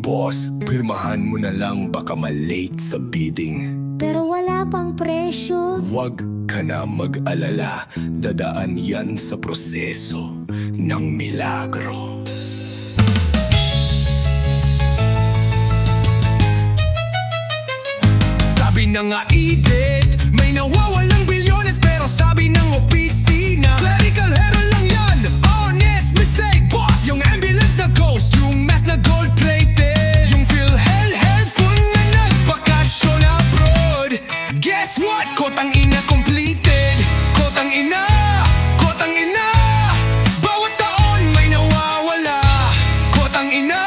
Boss, pirmahan mo na lang, baka malate sa bidding. Pero wala pang presyo. Huwag ka na mag-alala, dadaan yan sa proseso ng milagro. Sabi na nga edit, may nawawalang bilyones, pero sabi ng opisina, clerical error lang yan, honest mistake, boss. Yung ambulance na ghost, yung mask na gold-plated, yung PhilHealth full na nagbakasyon abroad. Guess what? Kotang ina completed. Kotang ina, kotang ina, bawat taon may nawawala. Kotang ina,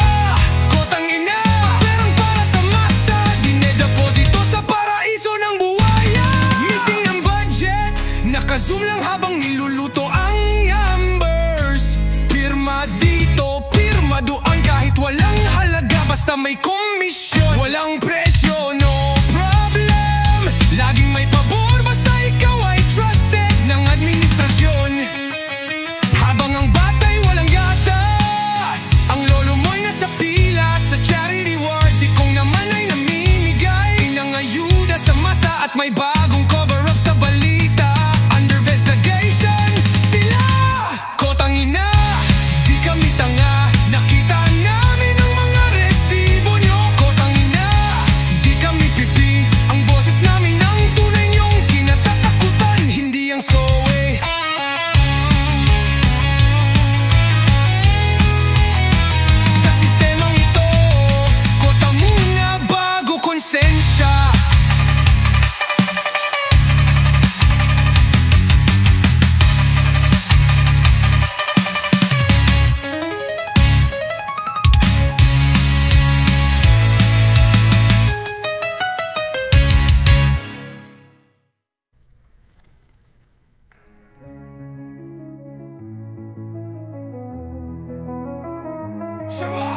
kotang ina, perang para sa masa, dinedeposito sa paraiso ng buwaya. Meeting ng budget, naka-zoom lang habang niluluto ang numbers. Pirma dito, pirma doon, kahit walang halaga, basta may komisyon. Walang presyo, no problem. Laging may pabor, basta ikaw ay trusted ng administrasyon. Habang ang batay walang gatas, ang lolo mo'y nasa pila sa charity wars. Ikong naman ay namimigay ng ayuda sa masa, at may bagong cover-up sa balita. Under investigation sila. Kotang ina, di kami tanga, nakita namin ang mga resibo nyo. Kotang ina, di kami pipi, ang boses namin ang tunay nyong kinatatakutan, hindi ang sowe. Sa sistemang ito, kota muna bago konsensya. Survive!